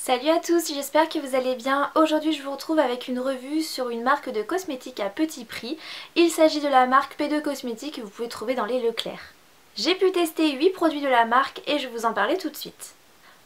Salut à tous, j'espère que vous allez bien. Aujourd'hui je vous retrouve avec une revue sur une marque de cosmétiques à petit prix. Il s'agit de la marque P2 Cosmétiques que vous pouvez trouver dans les Leclerc. J'ai pu tester 8 produits de la marque et je vais vous en parler tout de suite.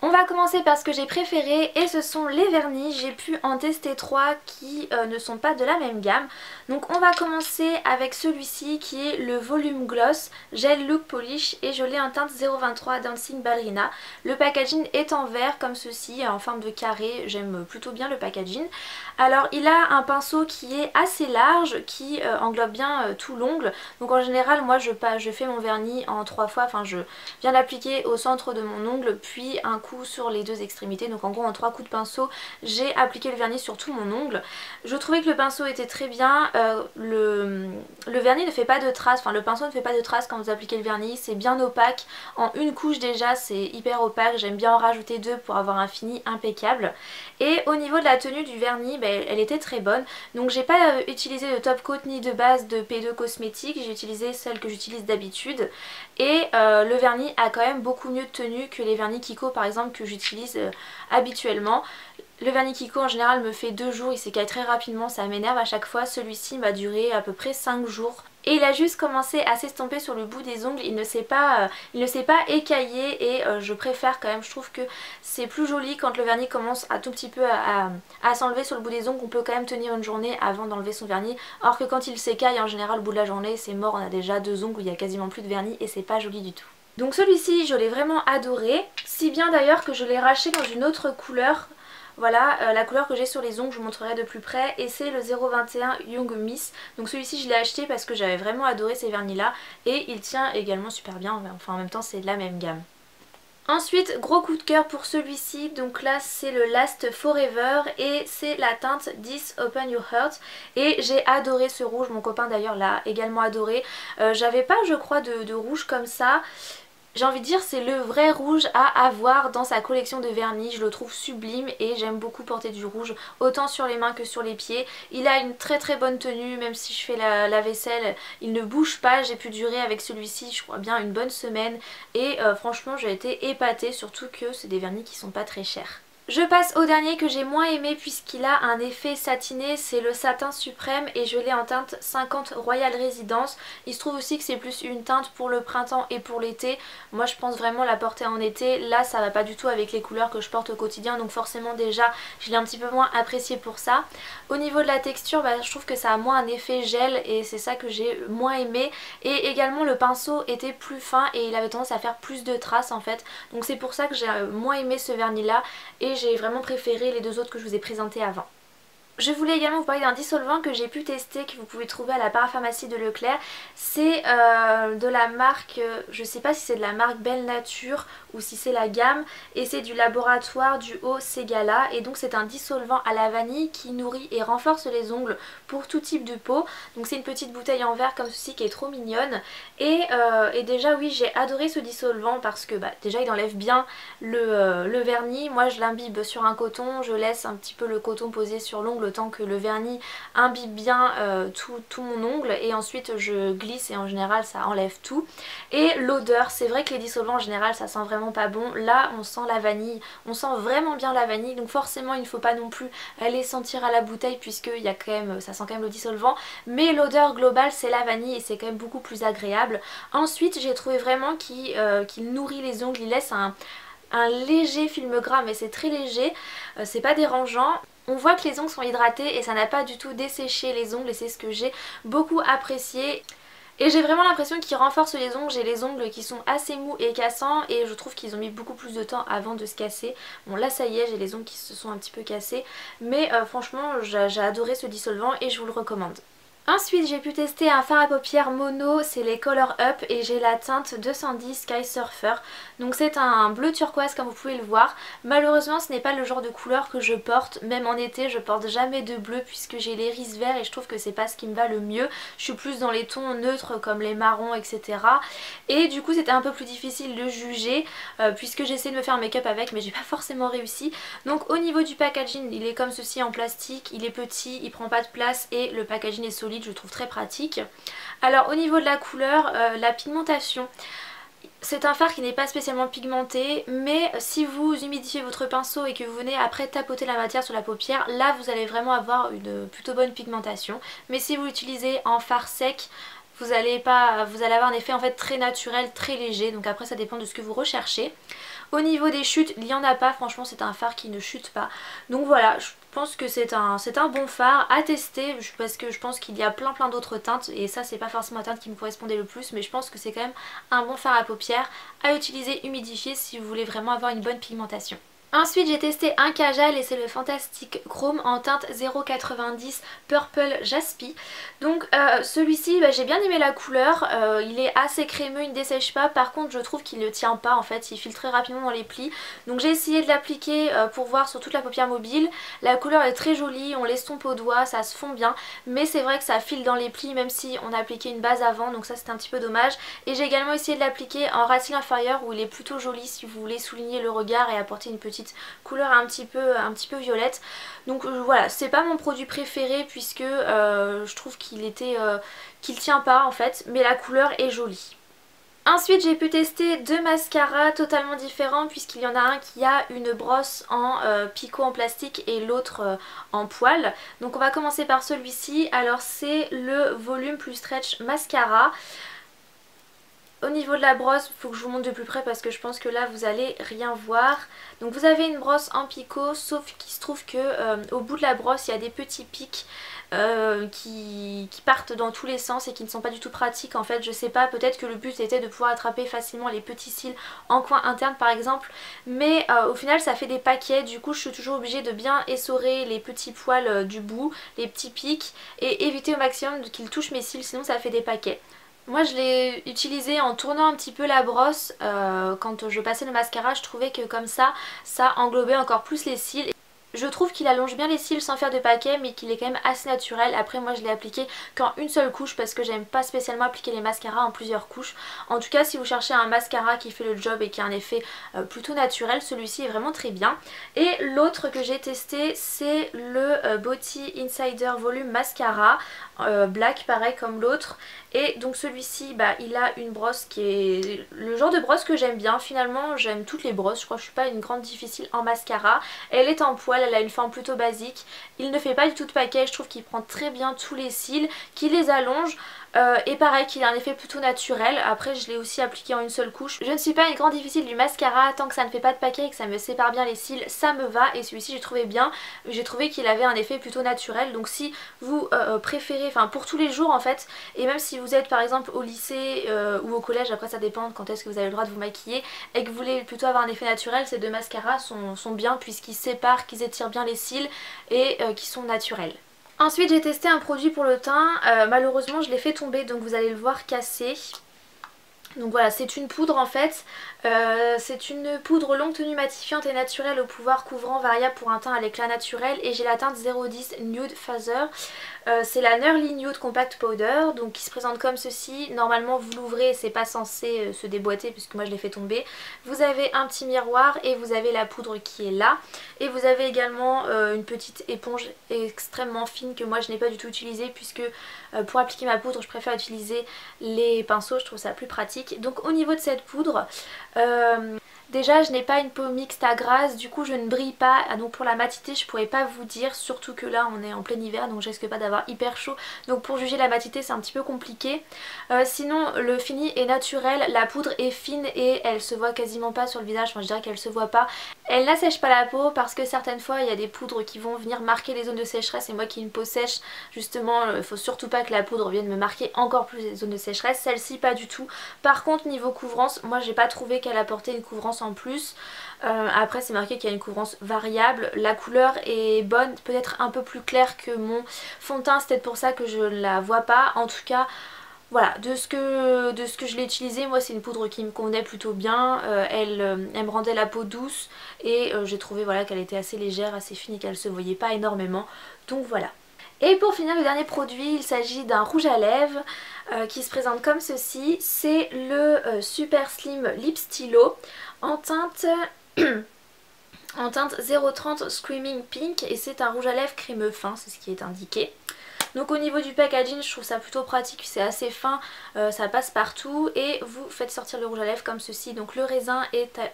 On va commencer par ce que j'ai préféré et ce sont les vernis. J'ai pu en tester 3 qui ne sont pas de la même gamme. Donc on va commencer avec celui-ci qui est le Volume Gloss Gel Look Polish et je l'ai en teinte 023 Dancing Ballerina. Le packaging est en verre comme ceci en forme de carré, j'aime plutôt bien le packaging. Alors il a un pinceau qui est assez large qui englobe bien tout l'ongle. Donc en général moi je fais mon vernis en 3 fois, enfin je viens l'appliquer au centre de mon ongle puis un coup sur les deux extrémités, donc en gros en 3 coups de pinceau j'ai appliqué le vernis sur tout mon ongle. Je trouvais que le pinceau était très bien, le vernis ne fait pas de traces, enfin le pinceau ne fait pas de traces quand vous appliquez le vernis, c'est bien opaque, en une couche déjà c'est hyper opaque, j'aime bien en rajouter 2 pour avoir un fini impeccable. Et au niveau de la tenue du vernis, elle était très bonne, donc j'ai pas utilisé de top coat ni de base de P2 Cosmétiques, j'ai utilisé celle que j'utilise d'habitude et le vernis a quand même beaucoup mieux de tenue que les vernis Kiko par exemple que j'utilise habituellement. Le vernis Kiko en général me fait 2 jours, il s'écaille très rapidement, ça m'énerve à chaque fois. Celui-ci m'a duré à peu près 5 jours. Et il a juste commencé à s'estomper sur le bout des ongles, il ne s'est pas écaillé et je préfère quand même, je trouve que c'est plus joli quand le vernis commence à tout petit peu à s'enlever sur le bout des ongles, on peut quand même tenir une journée avant d'enlever son vernis, alors que quand il s'écaille en général au bout de la journée c'est mort, on a déjà 2 ongles où il n'y a quasiment plus de vernis et c'est pas joli du tout. Donc celui-ci je l'ai vraiment adoré, si bien d'ailleurs que je l'ai racheté dans une autre couleur. Voilà la couleur que j'ai sur les ongles, je vous montrerai de plus près et c'est le 021 Young Miss. Donc celui-ci je l'ai acheté parce que j'avais vraiment adoré ces vernis là et il tient également super bien, enfin en même temps c'est de la même gamme. Ensuite gros coup de cœur pour celui-ci, donc là c'est le Last Forever et c'est la teinte 10 Open Your Heart et j'ai adoré ce rouge, mon copain d'ailleurs l'a également adoré. J'avais pas je crois de rouge comme ça. J'ai envie de dire c'est le vrai rouge à avoir dans sa collection de vernis, je le trouve sublime et j'aime beaucoup porter du rouge autant sur les mains que sur les pieds. Il a une très bonne tenue, même si je fais la vaisselle il ne bouge pas, j'ai pu durer avec celui-ci je crois bien une bonne semaine et franchement j'ai été épatée, surtout que c'est des vernis qui sont pas très chers. Je passe au dernier que j'ai moins aimé puisqu'il a un effet satiné, c'est le Satin Suprême et je l'ai en teinte 50 Royal Residence. Il se trouve aussi que c'est plus une teinte pour le printemps et pour l'été. Moi je pense vraiment la porter en été, là ça va pas du tout avec les couleurs que je porte au quotidien donc forcément déjà je l'ai un petit peu moins apprécié pour ça. Au niveau de la texture je trouve que ça a moins un effet gel et c'est ça que j'ai moins aimé et également le pinceau était plus fin et il avait tendance à faire plus de traces en fait, donc c'est pour ça que j'ai moins aimé ce vernis là et j'ai vraiment préféré les 2 autres que je vous ai présentés avant. Je voulais également vous parler d'un dissolvant que j'ai pu tester, que vous pouvez trouver à la parapharmacie de Leclerc. C'est de la marque, je sais pas si c'est de la marque Belle Nature ou si c'est la gamme, et c'est du laboratoire du Haut Ségala et donc c'est un dissolvant à la vanille qui nourrit et renforce les ongles pour tout type de peau. Donc c'est une petite bouteille en verre comme ceci qui est trop mignonne et déjà oui j'ai adoré ce dissolvant parce que déjà il enlève bien le vernis. Moi je l'imbibe sur un coton, je laisse un petit peu le coton posé sur l'ongle le temps que le vernis imbibe bien tout mon ongle et ensuite je glisse et en général ça enlève tout. Et l'odeur, c'est vrai que les dissolvants en général ça sent vraiment pas bon, là on sent la vanille, on sent vraiment bien la vanille donc forcément il ne faut pas non plus aller sentir à la bouteille puisque il y a quand même, ça sent quand même le dissolvant, mais l'odeur globale c'est la vanille et c'est quand même beaucoup plus agréable. Ensuite j'ai trouvé vraiment qu'il nourrit les ongles, il laisse un léger film gras mais c'est très léger, c'est pas dérangeant. On voit que les ongles sont hydratés et ça n'a pas du tout desséché les ongles et c'est ce que j'ai beaucoup apprécié. Et j'ai vraiment l'impression qu'il renforce les ongles, j'ai les ongles qui sont assez mous et cassants et je trouve qu'ils ont mis beaucoup plus de temps avant de se casser. Bon là ça y est, j'ai les ongles qui se sont un petit peu cassés mais franchement j'ai adoré ce dissolvant et je vous le recommande. Ensuite j'ai pu tester un fard à paupières mono, c'est les Color Up et j'ai la teinte 210 Sky Surfer. Donc c'est un bleu turquoise comme vous pouvez le voir. Malheureusement ce n'est pas le genre de couleur que je porte, même en été je porte jamais de bleu puisque j'ai l'iris vert et je trouve que c'est pas ce qui me va le mieux. Je suis plus dans les tons neutres comme les marrons etc. Et du coup c'était un peu plus difficile de juger puisque j'ai essayé de me faire un make-up avec mais j'ai pas forcément réussi. Donc au niveau du packaging il est comme ceci en plastique, il est petit, il prend pas de place et le packaging est solide, je trouve très pratique. Alors au niveau de la couleur, la pigmentation, C'est un fard qui n'est pas spécialement pigmenté, mais si vous humidifiez votre pinceau et que vous venez après tapoter la matière sur la paupière, là vous allez vraiment avoir une plutôt bonne pigmentation. Mais si vous l'utilisez en fard sec, vous allez avoir un effet en fait très naturel, très léger, donc après ça dépend de ce que vous recherchez. Au niveau des chutes, il n'y en a pas, franchement c'est un fard qui ne chute pas. Donc voilà, je pense que c'est un bon fard à tester parce que je pense qu'il y a plein d'autres teintes et ça c'est pas forcément la teinte qui me correspondait le plus, mais je pense que c'est quand même un bon fard à paupières à utiliser humidifié si vous voulez vraiment avoir une bonne pigmentation. Ensuite j'ai testé un Kajal et c'est le Fantastic Chrome en teinte 0,90 Purple Jaspi. Donc celui-ci j'ai bien aimé la couleur, il est assez crémeux, il ne dessèche pas, par contre je trouve qu'il ne tient pas en fait, il file très rapidement dans les plis. Donc j'ai essayé de l'appliquer pour voir sur toute la paupière mobile, la couleur est très jolie, on l'estompe au doigt, ça se fond bien, mais c'est vrai que ça file dans les plis même si on a appliqué une base avant, donc ça c'est un petit peu dommage. Et j'ai également essayé de l'appliquer en rat cils inférieur où il est plutôt joli si vous voulez souligner le regard et apporter une petite couleur un petit peu violette. Donc voilà, c'est pas mon produit préféré puisque je trouve qu'il tient pas en fait, mais la couleur est jolie. Ensuite j'ai pu tester deux mascaras totalement différents puisqu'il y en a un qui a une brosse en picot en plastique et l'autre en poil. Donc on va commencer par celui-ci. Alors c'est le Volume Plus Stretch Mascara. Au niveau de la brosse, il faut que je vous montre de plus près parce que je pense que là vous allez rien voir. Donc vous avez une brosse en picot, sauf qu'il se trouve que au bout de la brosse il y a des petits pics qui partent dans tous les sens et qui ne sont pas du tout pratiques en fait. Je sais pas, peut-être que le but était de pouvoir attraper facilement les petits cils en coin interne par exemple, mais au final ça fait des paquets. Du coup je suis toujours obligée de bien essorer les petits poils du bout, les petits pics, et éviter au maximum qu'ils touchent mes cils, sinon ça fait des paquets. Moi je l'ai utilisé en tournant un petit peu la brosse quand je passais le mascara. Je trouvais que comme ça englobait encore plus les cils. Je trouve qu'il allonge bien les cils sans faire de paquet, mais qu'il est quand même assez naturel. Après moi je l'ai appliqué qu'en une seule couche parce que j'aime pas spécialement appliquer les mascaras en plusieurs couches. En tout cas si vous cherchez un mascara qui fait le job et qui a un effet plutôt naturel, celui-ci est vraiment très bien. Et l'autre que j'ai testé c'est le Beauty Insider Volume Mascara, black pareil comme l'autre. Et donc celui-ci il a une brosse qui est le genre de brosse que j'aime bien. Finalement j'aime toutes les brosses, je crois que je suis pas une grande difficile en mascara. Elle est en poil, elle a une forme plutôt basique, il ne fait pas du tout de paquet, je trouve qu'il prend très bien tous les cils, qu'il les allonge. Et pareil qu'il a un effet plutôt naturel. Après je l'ai aussi appliqué en une seule couche. Je ne suis pas une grande difficile du mascara, tant que ça ne fait pas de paquet et que ça me sépare bien les cils, ça me va. Et celui-ci j'ai trouvé bien, j'ai trouvé qu'il avait un effet plutôt naturel. Donc si vous préférez, enfin pour tous les jours en fait, et même si vous êtes par exemple au lycée ou au collège, après ça dépend quand est-ce que vous avez le droit de vous maquiller, et que vous voulez plutôt avoir un effet naturel, ces deux mascaras sont bien puisqu'ils séparent, qu'ils étirent bien les cils et qui sont naturels. Ensuite j'ai testé un produit pour le teint, malheureusement je l'ai fait tomber donc vous allez le voir casser. Donc voilà, c'est une poudre en fait, c'est une poudre longue tenue matifiante et naturelle au pouvoir couvrant variable pour un teint à l'éclat naturel, et j'ai la teinte 010 Nude Phaser. C'est la Nerly Nude Compact Powder, donc qui se présente comme ceci. Normalement vous l'ouvrez et c'est pas censé se déboîter puisque moi je l'ai fait tomber. Vous avez un petit miroir et vous avez la poudre qui est là, et vous avez également une petite éponge extrêmement fine que moi je n'ai pas du tout utilisée puisque pour appliquer ma poudre je préfère utiliser les pinceaux, je trouve ça plus pratique. Donc au niveau de cette poudre, déjà je n'ai pas une peau mixte à grasse, du coup je ne brille pas, donc pour la matité je pourrais pas vous dire, surtout que là on est en plein hiver donc je risque pas d'avoir hyper chaud, donc pour juger la matité c'est un petit peu compliqué. Sinon le fini est naturel, la poudre est fine et elle se voit quasiment pas sur le visage, enfin je dirais qu'elle se voit pas. Elle n'assèche pas la peau parce que certaines fois il y a des poudres qui vont venir marquer les zones de sécheresse, et moi qui ai une peau sèche justement il faut surtout pas que la poudre vienne me marquer encore plus les zones de sécheresse, celle-ci pas du tout. Par contre niveau couvrance, moi j'ai pas trouvé qu'elle apportait une couvrance en plus. Après c'est marqué qu'il y a une couvrance variable, la couleur est bonne, peut-être un peu plus claire que mon fond de teint, c'est peut-être pour ça que je la vois pas. En tout cas voilà, de ce que je l'ai utilisé, moi c'est une poudre qui me convenait plutôt bien, elle me rendait la peau douce, et j'ai trouvé voilà, qu'elle était assez légère, assez fine et qu'elle se voyait pas énormément, donc voilà. Et pour finir le dernier produit, il s'agit d'un rouge à lèvres qui se présente comme ceci. C'est le Super Slim Lip Stylo en teinte en teinte 030 Screaming Pink, et c'est un rouge à lèvres crémeux fin, c'est ce qui est indiqué. Donc au niveau du packaging je trouve ça plutôt pratique, c'est assez fin, ça passe partout et vous faites sortir le rouge à lèvres comme ceci. Donc le raisin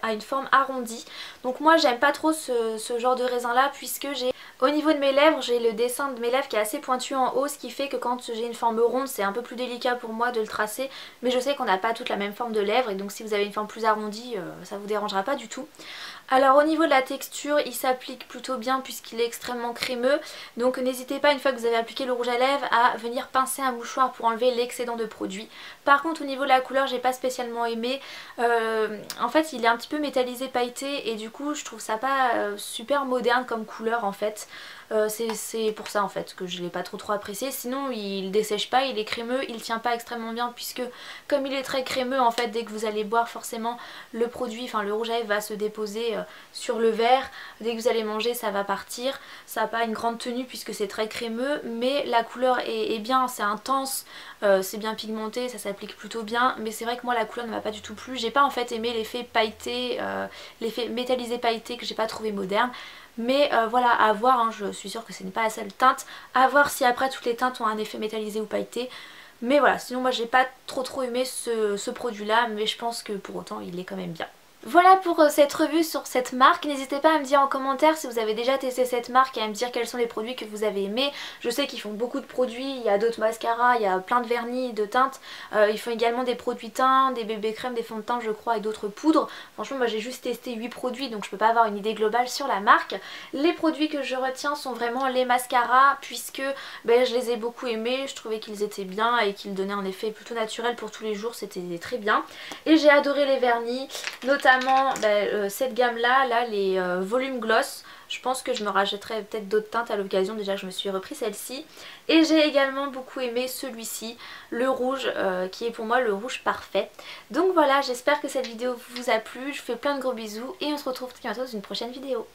a une forme arrondie. Donc moi j'aime pas trop ce genre de raisin là puisque au niveau de mes lèvres, j'ai le dessin de mes lèvres qui est assez pointu en haut, ce qui fait que quand j'ai une forme ronde, c'est un peu plus délicat pour moi de le tracer. Mais je sais qu'on n'a pas toute la même forme de lèvres et donc si vous avez une forme plus arrondie, ça vous dérangera pas du tout. Alors au niveau de la texture, il s'applique plutôt bien puisqu'il est extrêmement crémeux. Donc n'hésitez pas une fois que vous avez appliqué le rouge à lèvres à venir pincer un mouchoir pour enlever l'excédent de produit. Par contre au niveau de la couleur, j'ai pas spécialement aimé. En fait il est un petit peu métallisé pailleté et du coup je trouve ça pas super moderne comme couleur en fait. C'est pour ça en fait que je l'ai pas trop apprécié. Sinon il dessèche pas, il est crémeux, il tient pas extrêmement bien puisque comme il est très crémeux en fait dès que vous allez boire forcément le produit, enfin le rouge à lèvres va se déposer sur le verre. Dès que vous allez manger ça va partir. Ça n'a pas une grande tenue puisque c'est très crémeux mais la couleur est bien, c'est intense, c'est bien pigmenté, ça s'applique plutôt bien. Mais c'est vrai que moi la couleur ne m'a pas du tout plu. J'ai pas en fait aimé l'effet pailleté, l'effet métallisé pailleté que j'ai pas trouvé moderne. Mais voilà, à voir, hein, je suis sûre que ce n'est pas la seule teinte. À voir si après toutes les teintes ont un effet métallisé ou pailleté. Mais voilà, sinon moi j'ai pas trop aimé ce produit là, mais je pense que pour autant il est quand même bien. Voilà pour cette revue sur cette marque. N'hésitez pas à me dire en commentaire si vous avez déjà testé cette marque et à me dire quels sont les produits que vous avez aimés. Je sais qu'ils font beaucoup de produits, il y a d'autres mascaras, il y a plein de vernis, de teintes. Ils font également des produits teints, des bébés crèmes, des fonds de teint je crois et d'autres poudres. Franchement moi j'ai juste testé 8 produits donc je peux pas avoir une idée globale sur la marque. Les produits que je retiens sont vraiment les mascaras puisque je les ai beaucoup aimés. Je trouvais qu'ils étaient bien et qu'ils donnaient un effet plutôt naturel pour tous les jours, c'était très bien. Et j'ai adoré les vernis, notamment cette gamme là les volume gloss. Je pense que je me rachèterai peut-être d'autres teintes à l'occasion, déjà que je me suis repris celle-ci. Et j'ai également beaucoup aimé celui-ci, le rouge, qui est pour moi le rouge parfait. Donc voilà, j'espère que cette vidéo vous a plu, je vous fais plein de gros bisous et on se retrouve très bientôt dans une prochaine vidéo.